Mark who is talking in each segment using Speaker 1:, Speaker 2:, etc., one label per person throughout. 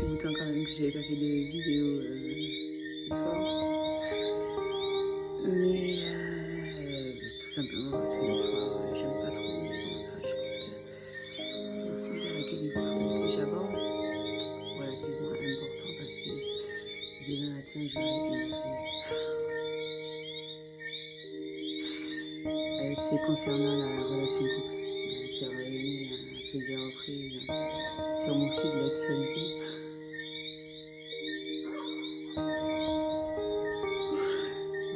Speaker 1: longtemps quand même que j'avais pas fait de vidéo ce soir. Mais tout simplement parce que le soir, j'aime pas trop. Mais bon, là, je pense que c'est un sujet à laquelle il faudrait que j'aborde, relativement important parce que demain matin, c'est concernant la relation de couple. C'est revenu à plusieurs reprises sur mon fil d'actualité.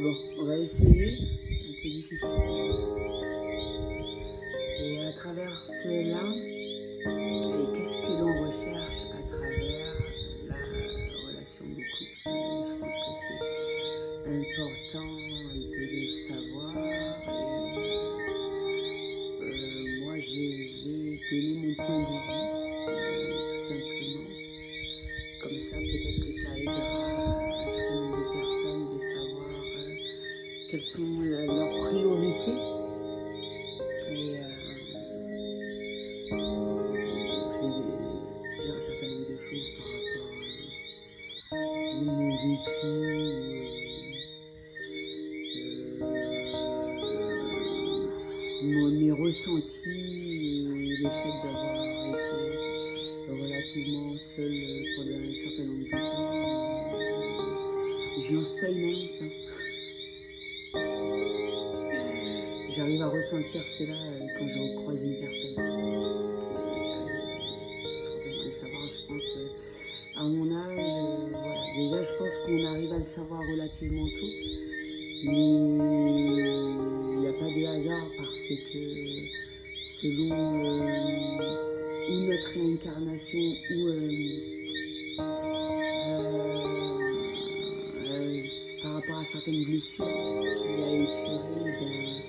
Speaker 1: Bon, on va essayer, c'est un peu difficile. Et à travers cela, qu'est-ce que l'on recherche à travers la relation de couple? Je pense que c'est important de le savoir. Et moi, je vais donner mon point de vue, tout simplement. Comme ça, peut-être que ça aidera un certain nombre de personnes de savoir quelles sont leurs priorités. Et je vais dire un certain nombre de choses par rapport à mon vécu, mes ressentis et le fait d'avoir été relativement seule pendant un certain nombre de temps. Je lance pas une annonce, hein. J'arrive à ressentir cela quand je croise une personne. Il faudrait le savoir, je pense, à mon âge. Voilà. Déjà, je pense qu'on arrive à le savoir relativement tôt. Mais il n'y a pas de hasard parce que selon ou notre réincarnation ou par rapport à certaines blessures qu'il a épurées,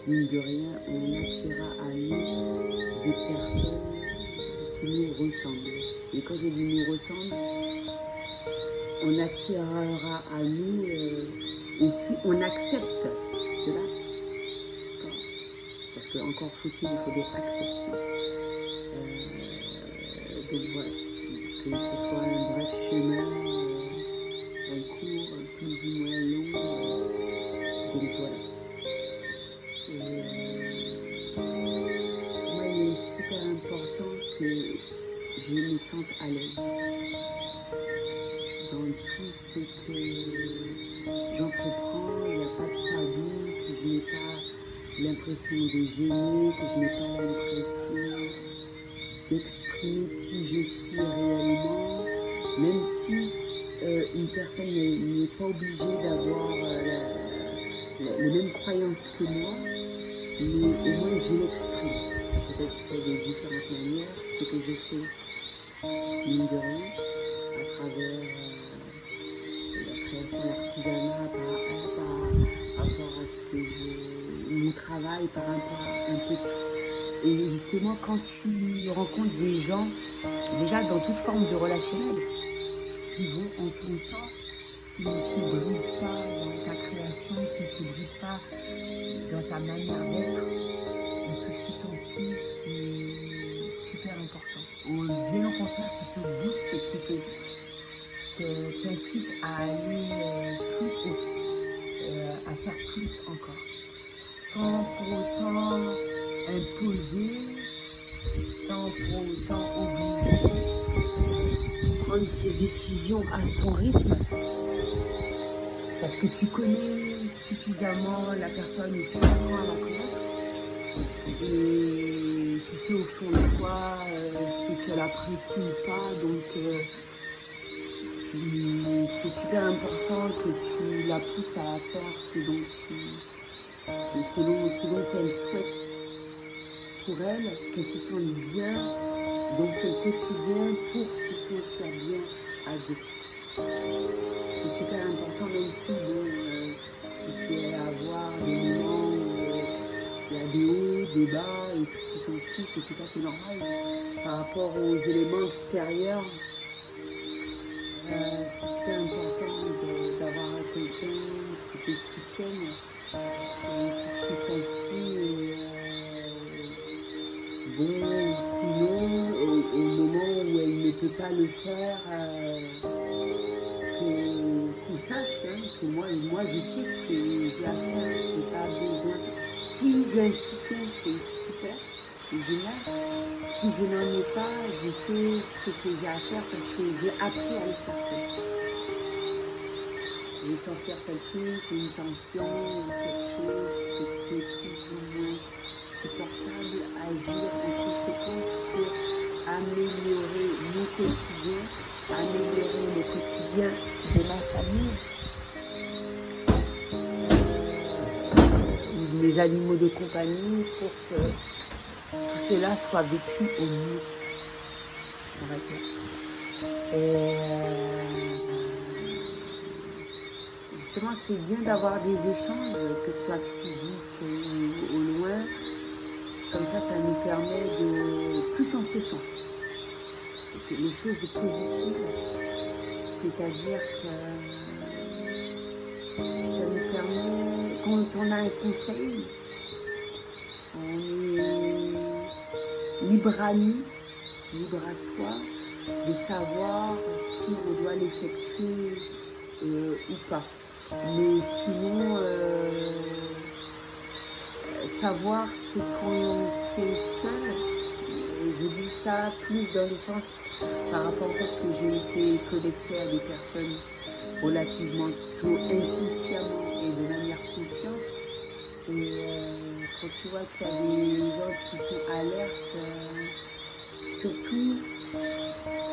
Speaker 1: mine de rien, on attirera à nous des personnes qui nous ressemblent. Et quand je dis nous ressemblent, on attirera à nous aussi, on accepte cela. Parce que encore faut-il, il faudrait accepter. Donc voilà, que ce soit un bref chemin, un court, un plus ou moins long. Donc voilà. Pour moi, il est super important que je me sente à l'aise dans tout ce que j'entreprends. Il n'y a pas de tabou, que je n'ai pas l'impression de gêner, que je n'ai pas l'impression d'exprimer qui je suis réellement, même si une personne n'est pas obligée d'avoir les mêmes croyances que moi, mais au moins je l'exprime. Ça peut être fait de différentes manières, ce que je fais, mine de rien, à travers la création d'artisanat, par rapport à ce que mon travail, par rapport à un peu tout. Et justement, quand tu rencontres des gens, déjà dans toute forme de relationnel, qui vont en ton sens, qui ne te brident pas dans ta création, qui ne te brident pas dans ta manière d'être, et tout ce qui s'ensuit, c'est super important. Ou bien au contraire, qui te booste, qui t'incite à aller plus haut, à faire plus encore, sans pour autant imposer, sans pour autant obliger, prendre ses décisions à son rythme, parce que tu connais suffisamment la personne et tu apprends à la connaître, et tu sais au fond de toi ce qu'elle apprécie ou pas, donc c'est super important que tu la pousses à faire ce dont elle souhaite pour elle, qu'elle se sente bien dans son quotidien pour se sentir bien à deux. C'est super important, même si il peut y avoir des moments où il y a des hauts, des bas et tout ce qui s'ensuit, c'est tout à fait normal. Par rapport aux éléments extérieurs, c'est super important d'avoir quelqu'un qui te soutienne et tout ce qui s'ensuit. Bon, sinon, au moment où elle ne peut pas le faire, qu'on sache hein, que moi je sais ce que j'ai à faire, j'ai pas besoin. Si j'ai un soutien, c'est super, c'est génial. Si je n'en ai pas, je sais ce que j'ai à faire parce que j'ai appris à le faire seul. Je vais sentir tel truc, une tension ou quelque chose qui est plus ou moins supportable, agir en conséquence pour améliorer mon quotidien, améliorer le quotidien de ma famille, ou de mes animaux de compagnie, pour que tout cela soit vécu au mieux. On va dire. Justement, c'est bien d'avoir des échanges, que ce soit physique ou au loin. Comme ça nous permet de plus en ce sens. Et que les choses positives, c'est-à-dire que ça nous permet, quand on a un conseil, on est libre à nous, libre à soi, de savoir si on doit l'effectuer ou pas. Mais sinon, savoir ce qu'on sait seul, je dis ça plus dans le sens par rapport au fait que j'ai été connectée à des personnes relativement tôt, inconsciemment et de manière consciente. Et quand tu vois qu'il y a des gens qui sont alertes, surtout,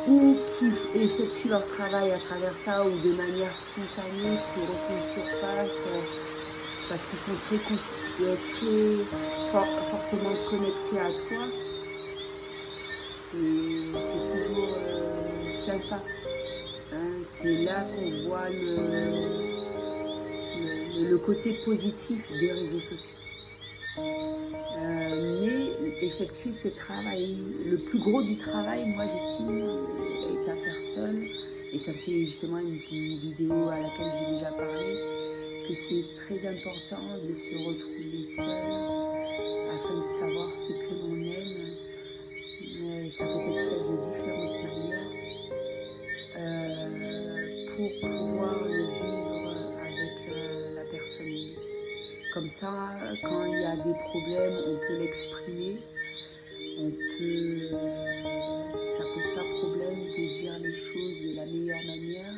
Speaker 1: ou qui effectuent leur travail à travers ça, ou de manière spontanée, qui refont surface, parce qu'ils sont très fortement connectés à toi, c'est toujours sympa. Hein, c'est là qu'on voit le côté positif des réseaux sociaux. Mais effectuer ce travail, le plus gros du travail, moi j'estime, est à faire seul. Et ça fait justement une vidéo à laquelle j'ai déjà parlé, que c'est très important de se retrouver seul afin de savoir ce que l'on aime. Ça peut être fait de différentes manières pour pouvoir le vivre avec la personne aimée. Comme ça, quand il y a des problèmes, on peut l'exprimer. Ça pose pas problème de dire les choses de la meilleure manière.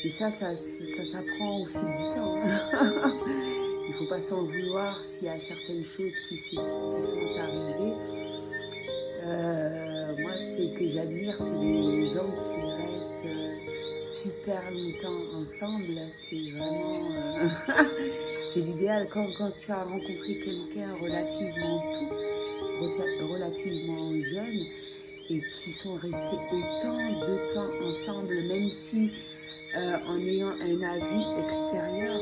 Speaker 1: Et ça s'apprend au fil du temps. Il ne faut pas s'en vouloir s'il y a certaines choses qui sont arrivées. Moi, ce que j'admire, c'est les gens qui restent super longtemps ensemble. C'est vraiment... c'est l'idéal. Quand tu as rencontré quelqu'un relativement jeune et qui sont restés autant de temps ensemble, même si en ayant un avis extérieur,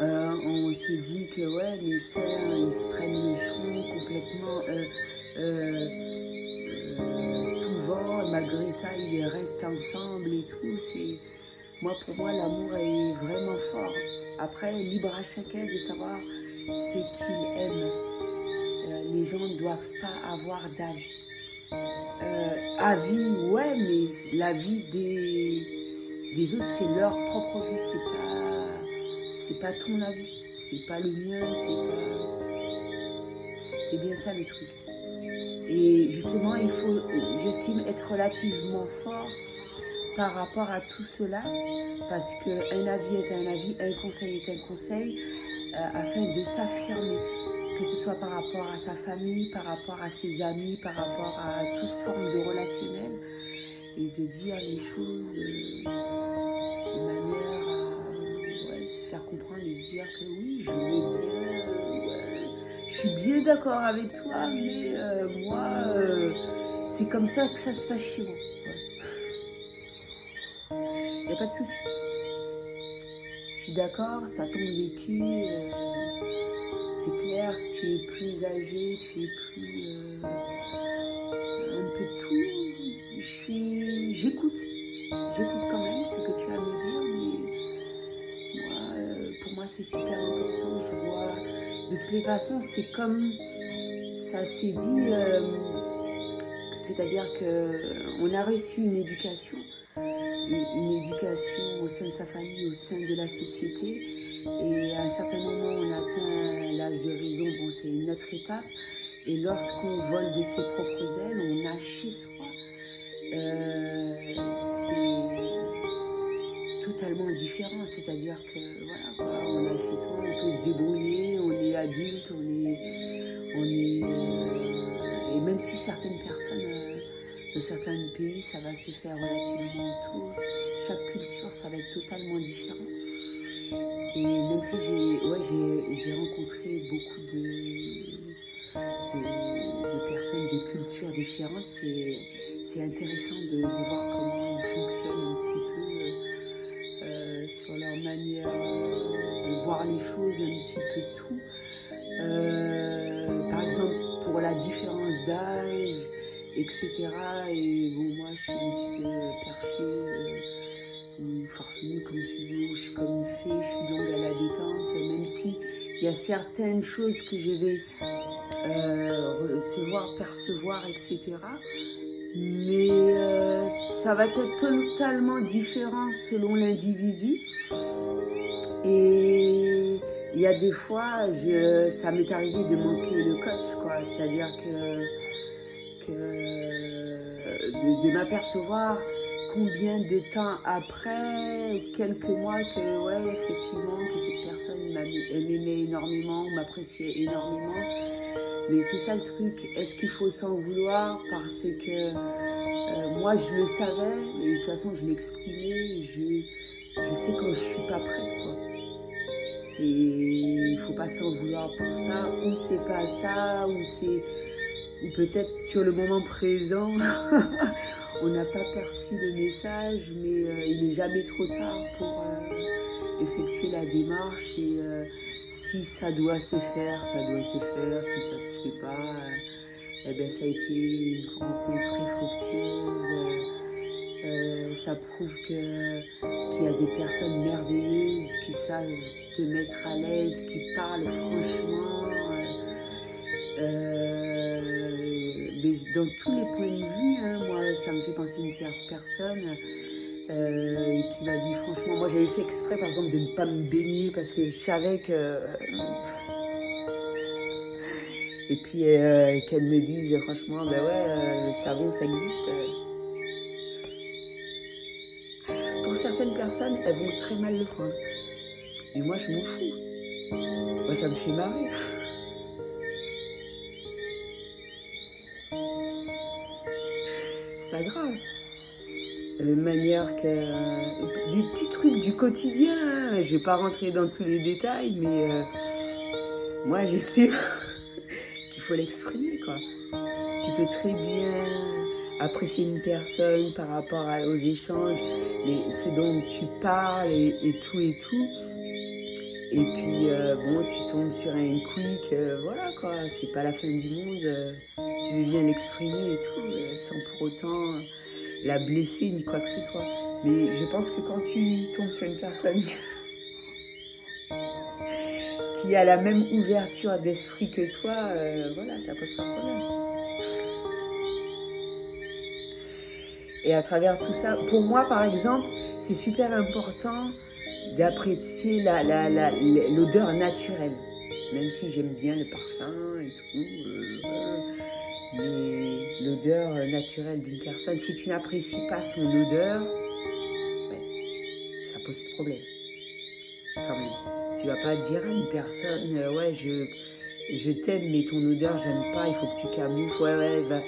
Speaker 1: on se dit que ouais, mais ils se prennent le chou complètement. Souvent, malgré ça, ils restent ensemble et tout. Pour moi, l'amour est vraiment fort. Après, libre à chacun de savoir ce qu'il aime. Les gens ne doivent pas avoir d'avis. Avis, ouais, mais la vie des autres, c'est leur propre vie. C'est pas ton avis. C'est pas le mien. C'est bien ça le truc. Et justement, il faut, j'estime, être relativement fort par rapport à tout cela, parce qu'un avis est un avis, un conseil est un conseil, afin de s'affirmer, que ce soit par rapport à sa famille, par rapport à ses amis, par rapport à toute forme de relationnel, et de dire les choses de manière à se faire comprendre et se dire que oui, je veux bien, je suis bien d'accord avec toi, mais moi, c'est comme ça que ça se passe chez moi. Il n'y a pas de souci. Je suis d'accord, tu as ton vécu, c'est clair, tu es plus âgé, tu es plus... un peu tout. J'écoute quand même ce que tu as à me dire, mais pour moi c'est super important. Je vois, de toutes les façons, c'est ça s'est dit, c'est-à-dire qu'on a reçu une éducation au sein de sa famille, au sein de la société. Et à un certain moment, on atteint l'âge de raison, bon, c'est une autre étape. Et lorsqu'on vole de ses propres ailes, on a chez soi. C'est totalement différent, c'est-à-dire que voilà, quoi, on a chez soi, on peut se débrouiller, on est adulte, et même si certaines personnes de certains pays, ça va se faire relativement tôt, chaque culture, ça va être totalement différent. Et même si j'ai rencontré beaucoup de personnes de cultures différentes, c'est intéressant de voir comment ils fonctionnent un petit peu sur leur manière de voir les choses, un petit peu tout. Par exemple, pour la différence d'âge, etc. Et bon, moi, je suis un petit peu perchée, ou farfelue, comme tu veux, je suis comme une fée, je suis longue à la détente, même si il y a certaines choses que je vais recevoir, percevoir, etc. Mais ça va être totalement différent selon l'individu. Et il y a des fois, ça m'est arrivé de manquer le coach, quoi. C'est-à-dire de m'apercevoir combien de temps après, quelques mois, que ouais, effectivement, que cette personne m'aimait énormément, m'appréciait énormément. Mais c'est ça le truc, est-ce qu'il faut s'en vouloir parce que moi je le savais, et de toute façon je l'exprimais, je sais quand je suis pas prête, quoi. Il faut pas s'en vouloir pour ça, ou c'est pas ça, ou peut-être sur le moment présent, on n'a pas perçu le message, mais il n'est jamais trop tard pour effectuer la démarche. Et si ça doit se faire, ça doit se faire. Si ça se fait pas, eh ben, ça a été une rencontre très fructueuse. Ça prouve qu'il y a des personnes merveilleuses qui savent te mettre à l'aise, qui parlent franchement. Mais dans tous les points de vue, hein, moi, ça me fait penser à une tierce personne qui m'a dit franchement, moi j'avais fait exprès par exemple de ne pas me baigner parce que je savais que... Et puis qu'elle me dise franchement, ben ouais, le savon ça existe. Pour certaines personnes, elles vont très mal le prendre. Mais moi je m'en fous. Moi ça me fait marrer. C'est pas grave. De la même manière que des petits trucs du quotidien, hein. Je vais pas rentrer dans tous les détails, mais moi je sais qu'il faut l'exprimer, quoi. Tu peux très bien apprécier une personne par rapport aux échanges, ce dont tu parles et tout et tout. Et puis bon, tu tombes sur un quick, voilà quoi, c'est pas la fin du monde. Tu veux bien l'exprimer et tout, sans pour autant la blesser ni quoi que ce soit. Mais je pense que quand tu tombes sur une personne qui a la même ouverture d'esprit que toi, voilà, ça pose pas de problème. Et à travers tout ça, pour moi par exemple, c'est super important d'apprécier l'odeur naturelle. Même si j'aime bien le parfum et tout, mais l'odeur naturelle d'une personne, si tu n'apprécies pas son odeur, ouais, ça pose problème. Quand même. Tu vas pas dire à une personne, ouais, je t'aime, mais ton odeur, j'aime pas, il faut que tu camoufles, ouais, va,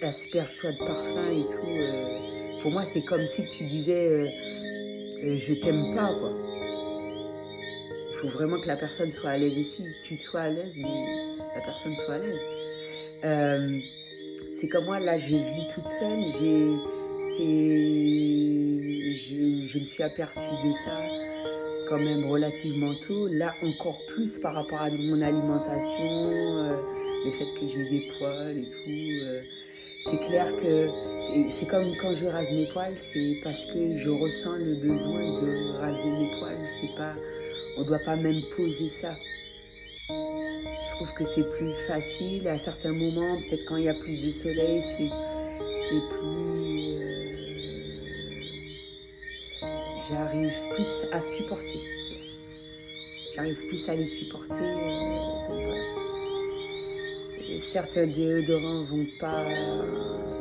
Speaker 1: asperge-toi de parfum et tout. Pour moi, c'est comme si tu disais, je t'aime pas, quoi. Il faut vraiment que la personne soit à l'aise aussi. Tu sois à l'aise, mais la personne soit à l'aise. C'est comme moi, là, je vis toute seule. Je me suis aperçue de ça quand même relativement tôt. Là, encore plus par rapport à mon alimentation, le fait que j'ai des poils et tout. C'est clair que c'est comme quand je rase mes poils, c'est parce que je ressens le besoin de raser mes poils. C'est pas, on ne doit pas même poser ça. Je trouve que c'est plus facile. À certains moments, peut-être quand il y a plus de soleil, c'est plus... j'arrive plus à supporter cela. J'arrive plus à les supporter. Donc voilà. Et certains déodorants vont pas...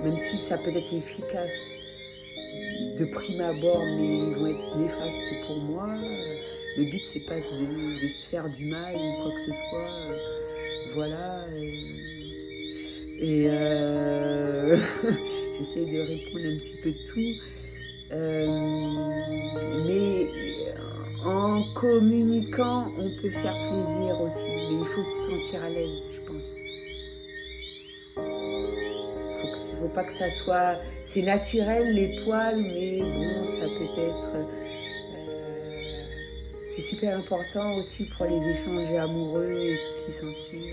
Speaker 1: même si ça peut être efficace de prime abord, mais ils vont être néfastes pour moi. Le but, c'est pas de se faire du mal ou quoi que ce soit. Voilà. Et j'essaie de répondre un petit peu de tout. Mais en communiquant, on peut faire plaisir aussi. Mais il faut se sentir à l'aise, je pense. Faut pas que ça soit... C'est naturel, les poils, mais bon, ça peut être... c'est super important aussi pour les échanges amoureux et tout ce qui s'ensuit.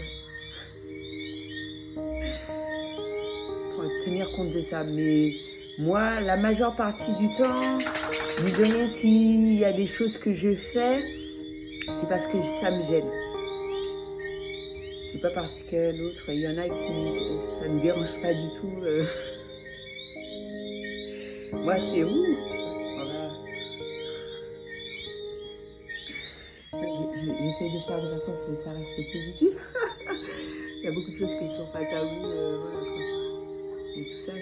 Speaker 1: Pour tenir compte de ça. Mais moi, la majeure partie du temps, du demain, s'il y a des choses que je fais, c'est parce que ça me gêne. C'est pas parce que l'autre, il y en a qui, ça ne me dérange pas du tout. Moi, c'est où voilà. J'essaie de faire de façon à ce que ça reste positif. Il y a beaucoup de choses qui ne sont pas taboues. Voilà, quoi. Et tout ça,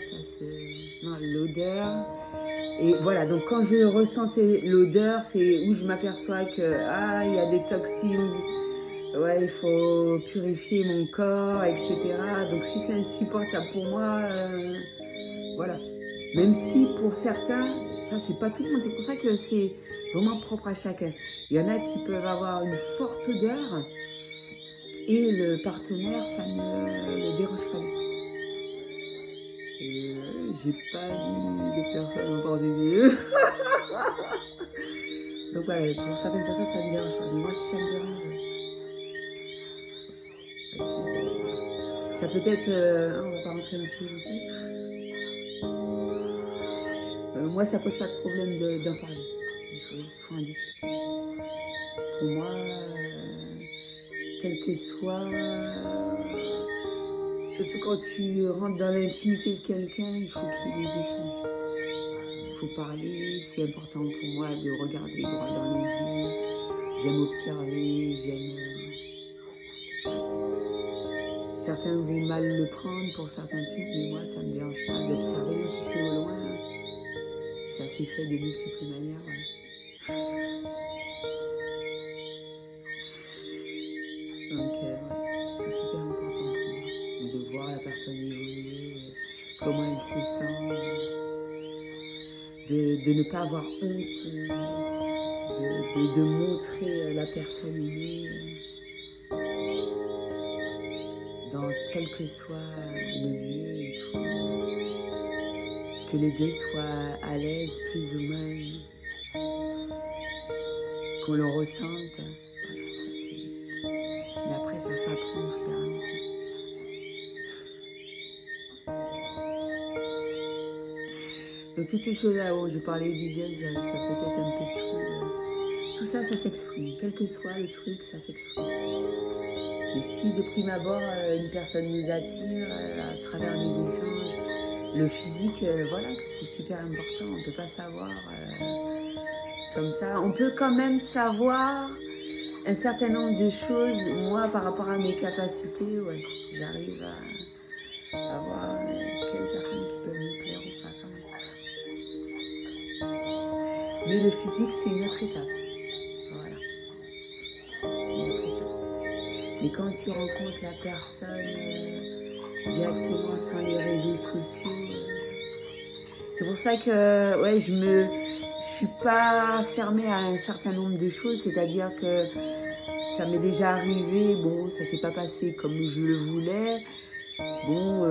Speaker 1: non, l'odeur. Et voilà, donc quand je ressentais l'odeur, c'est où je m'aperçois que, il y a des toxines. Ouais, il faut purifier mon corps, etc. Donc si c'est insupportable pour moi, voilà. Même si pour certains, ça c'est pas tout le monde, c'est pour ça que c'est vraiment propre à chacun. Il y en a qui peuvent avoir une forte odeur et le partenaire, ça ne le dérange pas du tout. Et j'ai pas dit de personne en particulier. Donc voilà, pour certaines personnes, ça ne me dérange pas. Mais moi, si ça me dérange, ça peut être... on va pas rentrer dans tous les détails. Moi, ça pose pas de problème d'en parler. Il faut en discuter. Pour moi, quel que soit... surtout quand tu rentres dans l'intimité de quelqu'un, il faut qu'il y ait des échanges. Il faut parler. C'est important pour moi de regarder droit dans les yeux. J'aime observer, j'aime... Certains vont mal le prendre pour certains trucs, mais moi, ça ne me dérange pas d'observer, même si c'est au loin. Ça s'est fait de multiples manières. Voilà. Donc, c'est super important pour moi de voir la personne évoluer, comment elle se sent, de ne pas avoir honte, de montrer la personne aimée. Dans quel que soit le lieu et tout, que les deux soient à l'aise plus ou moins, qu'on le ressente, voilà, ça c'est... Mais après ça s'apprend au fur et à mesure. Donc toutes ces choses-là, je parlais d'hygiène, ça peut être un peu tout ça, ça s'exprime, quel que soit le truc, ça s'exprime. Et si de prime abord, une personne nous attire à travers les échanges, le physique, voilà, c'est super important. On ne peut pas savoir comme ça. On peut quand même savoir un certain nombre de choses. Moi, par rapport à mes capacités, ouais, j'arrive à voir quelles personnes qui peuvent me plaire ou pas quand même. Mais le physique, c'est une autre étape. Voilà. C'est une autre étape. Mais quand tu rencontres la personne directement sans les réseaux sociaux, c'est pour ça que ouais, je suis pas fermée à un certain nombre de choses, c'est-à-dire que ça m'est déjà arrivé, bon, ça s'est pas passé comme je le voulais, bon,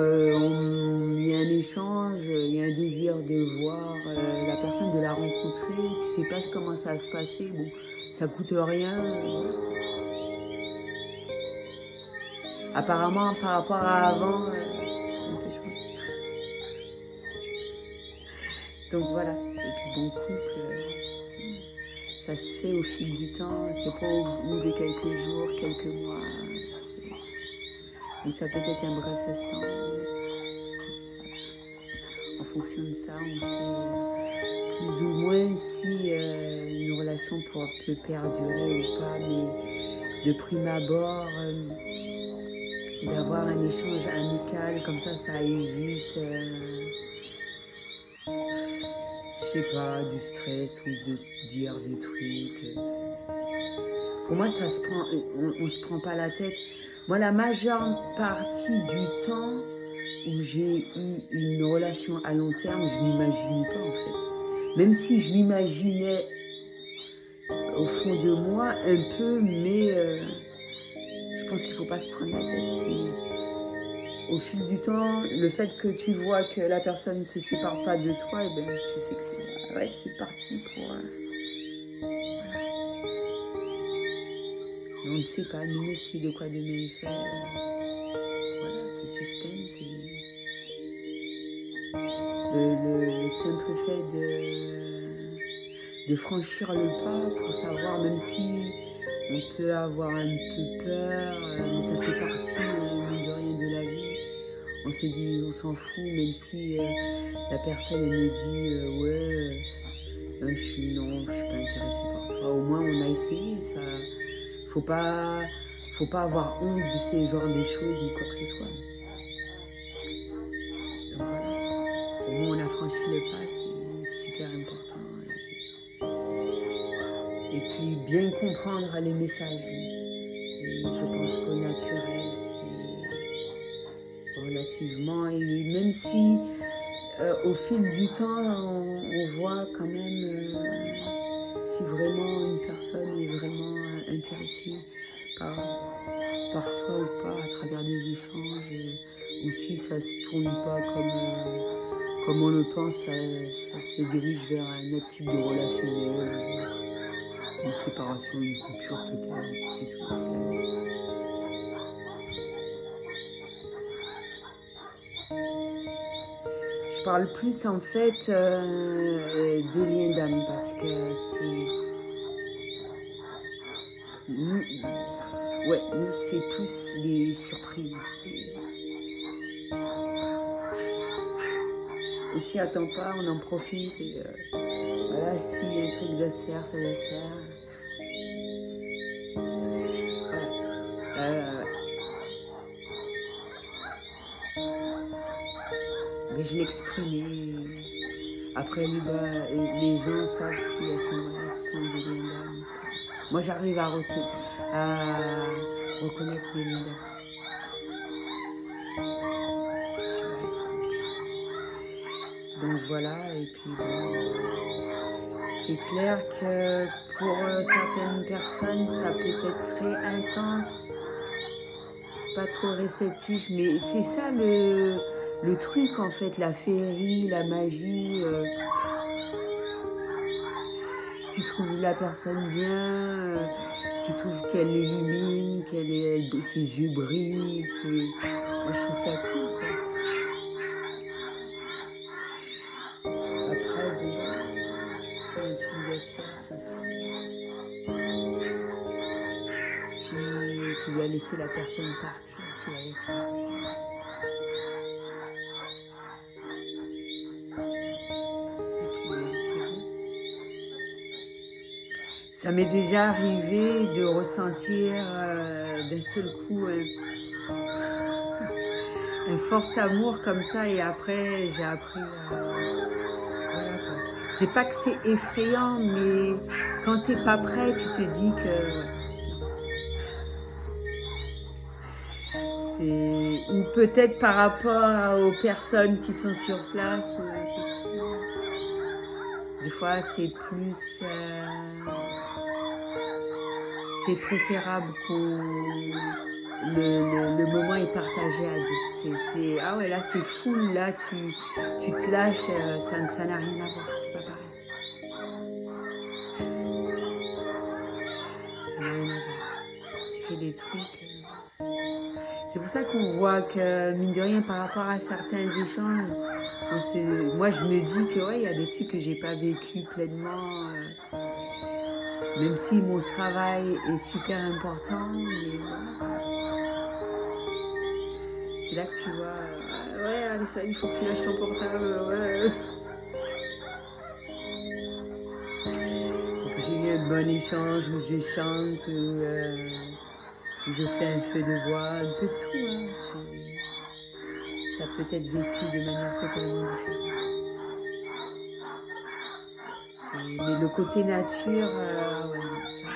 Speaker 1: il y a un échange, il y a un désir de voir la personne, de la rencontrer, tu sais pas comment ça va se passer, bon, ça coûte rien, voilà. Apparemment, par rapport à avant, ça a un peu changé. Donc voilà, et puis bon couple, Ça se fait au fil du temps, c'est pas au bout de quelques jours, quelques mois. Donc ça peut être un bref instant. En fonction de ça, on sait plus ou moins si une relation peut perdurer ou pas, mais de prime abord, d'avoir un échange amical, comme ça évite, je sais pas, du stress ou de se dire des trucs. Pour moi, ça se prend, on se prend pas la tête. Moi, la majeure partie du temps où j'ai eu une relation à long terme, je m'imaginais pas en fait. Même si je m'imaginais au fond de moi un peu, mais je pense qu'il faut pas se prendre la tête. C'est au fil du temps, le fait que tu vois que la personne ne se sépare pas de toi, et ben tu sais que c'est parti pour. Voilà. Mais on ne sait pas, nous ne sait de quoi demain est fait. Voilà, c'est suspense. Le simple fait de franchir le pas pour savoir, même si on peut avoir un peu peur, mais ça fait partie, mine de rien, de la vie. On se dit, on s'en fout, même si la personne elle me dit, ouais, je suis pas intéressée par toi. Au moins, on a essayé. Ça, faut pas avoir honte de ces genres de choses ni quoi que ce soit. Donc voilà, au moins on a franchi le pas, c'est super important. Et puis bien comprendre les messages. Et je pense qu'au naturel, c'est relativement. Et même si au fil du temps, on voit quand même si vraiment une personne est vraiment intéressée par soi ou pas à travers des échanges, ou si ça se tourne pas comme on le pense, ça se dirige vers un autre type de relationnel, une séparation, une coupure totale, c'est tout. Je parle plus en fait des liens d'âme parce que c'est nous, c'est plus les surprises. Et si attend pas, on en profite. Et, voilà, si un truc dessert, ça dessert. Voilà. Mais je l'exprime. Après, les gens savent si à ce moment-là, ce sont des liens d'âme. Moi, j'arrive à reconnaître les liens d'âme. Donc voilà, et puis bon, c'est clair que pour certaines personnes, ça peut être très intense, pas trop réceptif, mais c'est ça le truc en fait, la féerie, la magie. Tu trouves la personne bien, tu trouves qu'elle illumine, ses yeux brillent, moi je trouve ça cool quoi. Après, bon, c'est un truc d'affaire, ça se fait. Si tu dois laisser la personne partir, tu la laisses partir. Ça m'est déjà arrivé de ressentir d'un seul coup un fort amour comme ça, et après j'ai appris voilà quoi. C'est pas que c'est effrayant, mais quand t'es pas prêt, tu te dis que ou peut-être par rapport aux personnes qui sont sur place, des fois c'est plus c'est préférable le moment est partagé à deux. Ah ouais, là c'est full, là tu te lâches, ça n'a rien à voir, c'est pas pareil. Ça n'a rien à voir. Tu fais des trucs. C'est pour ça qu'on voit que, mine de rien, par rapport à certains échanges, moi je me dis que ouais, il y a des trucs que j'ai pas vécu pleinement. Même si mon travail est super important, mais voilà. C'est là que tu vois, ouais, Alissa, il faut que tu lâches ton portable, ouais. Donc, j'ai eu un bon échange où je chante, où je fais un feu de bois, un peu de tout, hein. Ça peut être vécu de manière totalement différente. Mais le côté nature, ouais, non, ça,